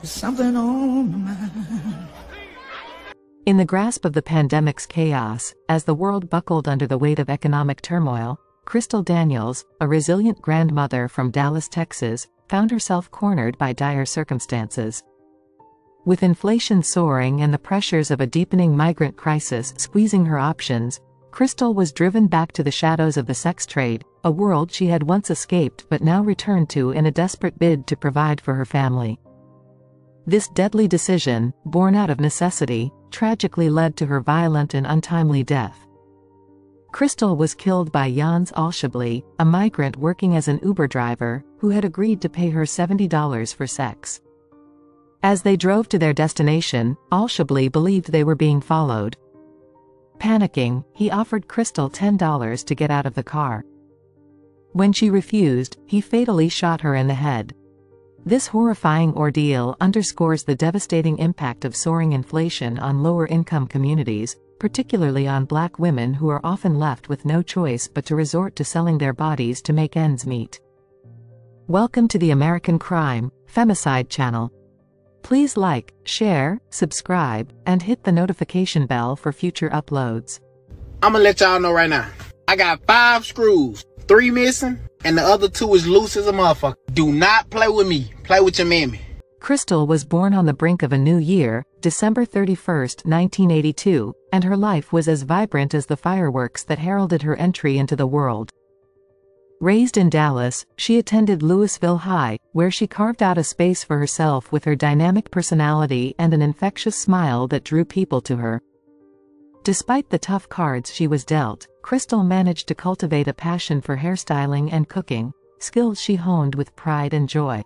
There's something on my mind. In the grasp of the pandemic's chaos, as the world buckled under the weight of economic turmoil, Crystal Daniels, a resilient grandmother from Dallas, Texas, found herself cornered by dire circumstances. With inflation soaring and the pressures of a deepening migrant crisis squeezing her options, Crystal was driven back to the shadows of the sex trade, a world she had once escaped but now returned to in a desperate bid to provide for her family. This deadly decision, born out of necessity, tragically led to her violent and untimely death. Crystal was killed by Yons Alshabli, a migrant working as an Uber driver, who had agreed to pay her $70 for sex. As they drove to their destination, Alshabli believed they were being followed. Panicking, he offered Crystal $10 to get out of the car. When she refused, he fatally shot her in the head. This horrifying ordeal underscores the devastating impact of soaring inflation on lower-income communities, particularly on Black women who are often left with no choice but to resort to selling their bodies to make ends meet. Welcome to the American Crime, Femicide channel. Please like, share, subscribe, and hit the notification bell for future uploads. I'ma let y'all know right now. I got 5 screws, 3 missing, and the other 2 is loose as a motherfucker. Do not play with me. Play with your mammy. Crystal was born on the brink of a new year, December 31, 1982, and her life was as vibrant as the fireworks that heralded her entry into the world. Raised in Dallas, she attended Louisville High, where she carved out a space for herself with her dynamic personality and an infectious smile that drew people to her. Despite the tough cards she was dealt, Crystal managed to cultivate a passion for hairstyling and cooking, skills she honed with pride and joy.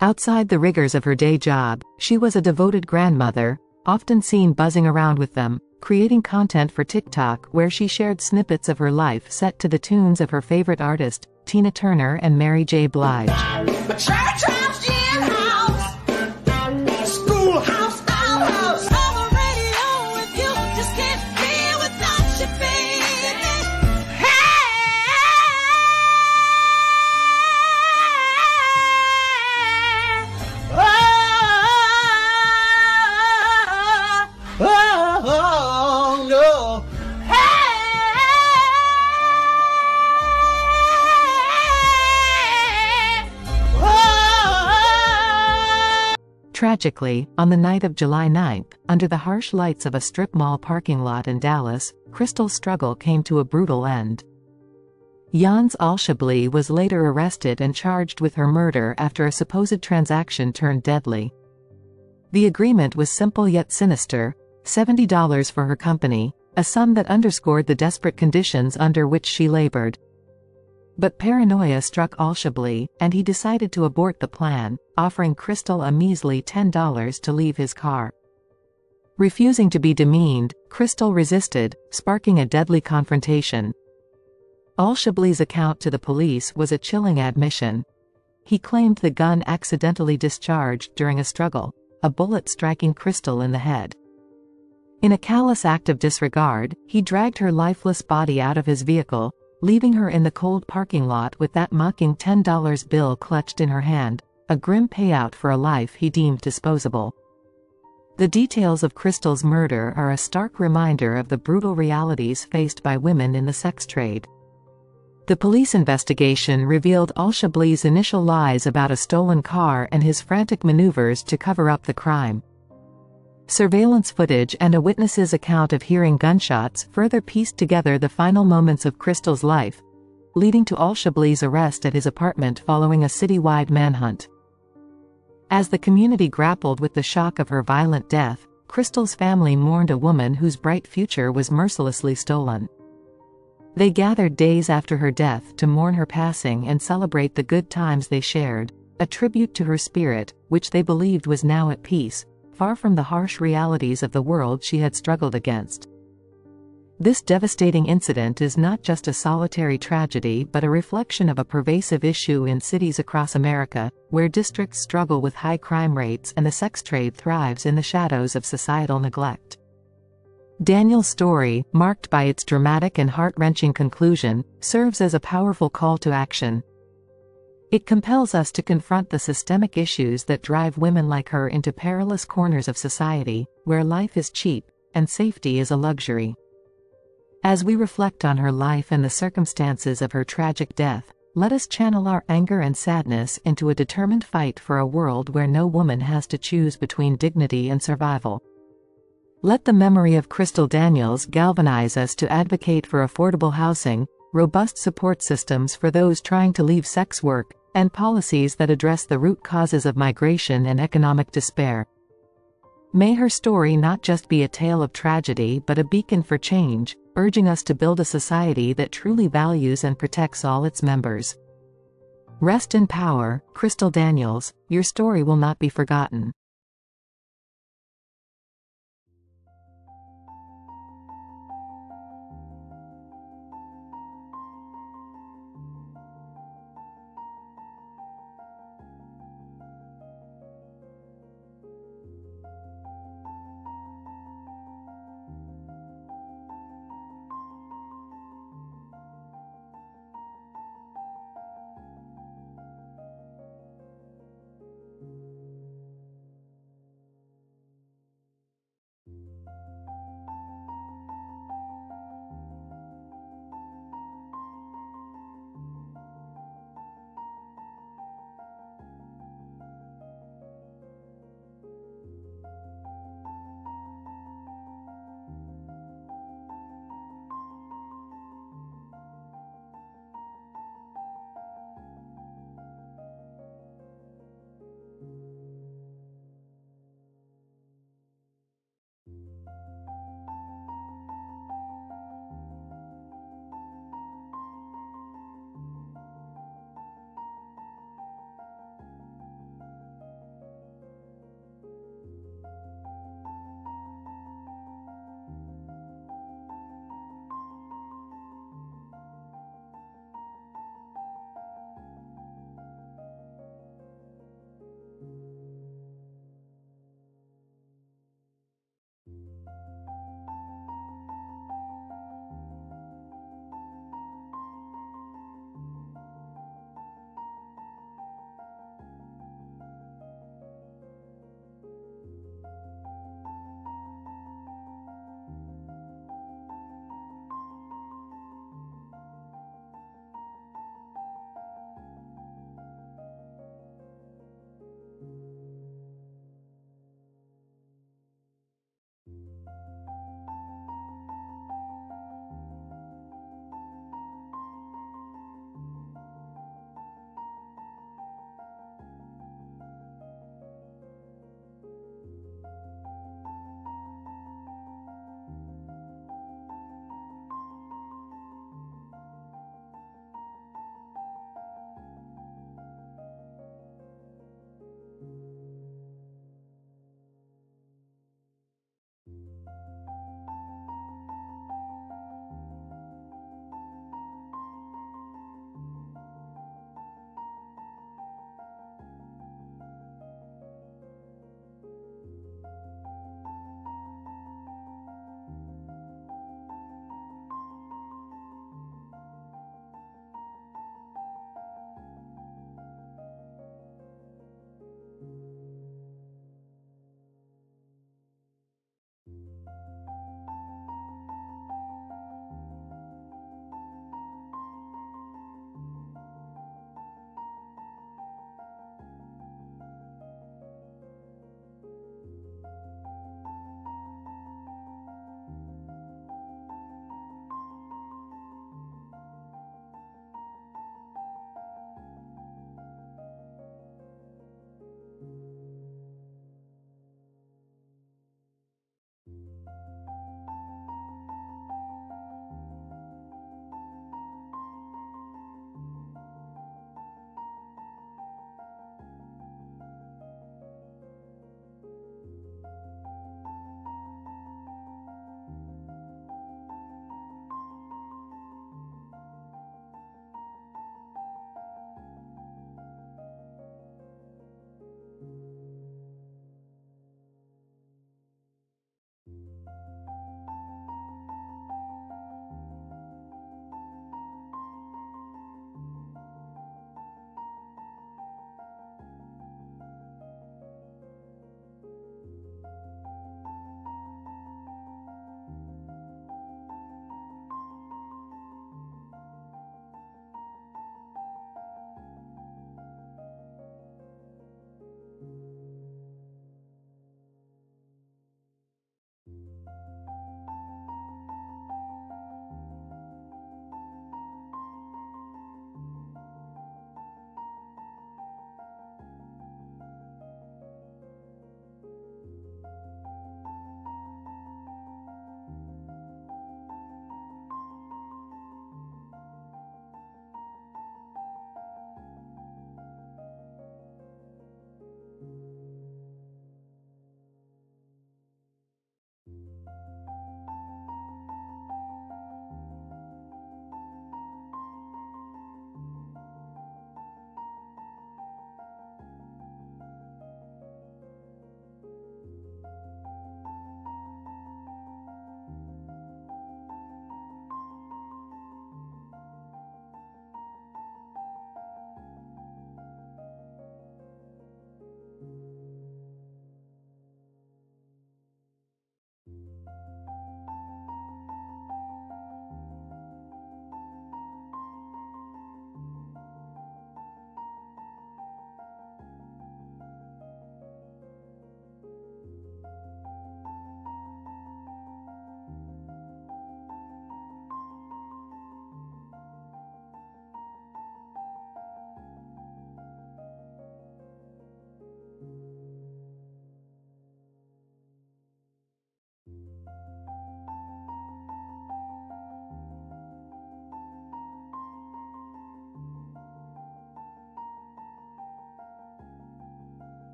Outside the rigors of her day job, she was a devoted grandmother, often seen buzzing around with them, creating content for TikTok where she shared snippets of her life set to the tunes of her favorite artist, Tina Turner and Mary J. Blige. Church house, gin house, schoolhouse, outhouse. On the radio with you, just can't be without you, baby. Oh, no. Tragically, on the night of July 9, under the harsh lights of a strip mall parking lot in Dallas, Crystal's struggle came to a brutal end. Yons Alshabli was later arrested and charged with her murder after a supposed transaction turned deadly. The agreement was simple yet sinister: $70 for her company, a sum that underscored the desperate conditions under which she labored. But paranoia struck Alshabli, and he decided to abort the plan, offering Crystal a measly $10 to leave his car. Refusing to be demeaned, Crystal resisted, sparking a deadly confrontation. Alshabli's account to the police was a chilling admission. He claimed the gun accidentally discharged during a struggle, a bullet striking Crystal in the head. In a callous act of disregard, he dragged her lifeless body out of his vehicle, leaving her in the cold parking lot with that mocking $10 bill clutched in her hand, a grim payout for a life he deemed disposable. The details of Crystal's murder are a stark reminder of the brutal realities faced by women in the sex trade. The police investigation revealed Alshabli's initial lies about a stolen car and his frantic maneuvers to cover up the crime. Surveillance footage and a witness's account of hearing gunshots further pieced together the final moments of Crystal's life, leading to Alshabli's arrest at his apartment following a citywide manhunt. As the community grappled with the shock of her violent death, Crystal's family mourned a woman whose bright future was mercilessly stolen. They gathered days after her death to mourn her passing and celebrate the good times they shared, a tribute to her spirit, which they believed was now at peace, far from the harsh realities of the world she had struggled against. This devastating incident is not just a solitary tragedy but a reflection of a pervasive issue in cities across America, where districts struggle with high crime rates and the sex trade thrives in the shadows of societal neglect. Daniel's story, marked by its dramatic and heart-wrenching conclusion, serves as a powerful call to action. It compels us to confront the systemic issues that drive women like her into perilous corners of society, where life is cheap, and safety is a luxury. As we reflect on her life and the circumstances of her tragic death, let us channel our anger and sadness into a determined fight for a world where no woman has to choose between dignity and survival. Let the memory of Crystal Daniels galvanize us to advocate for affordable housing, robust support systems for those trying to leave sex work, and policies that address the root causes of migration and economic despair. May her story not just be a tale of tragedy but a beacon for change, urging us to build a society that truly values and protects all its members. Rest in power, Crystal Daniels, your story will not be forgotten.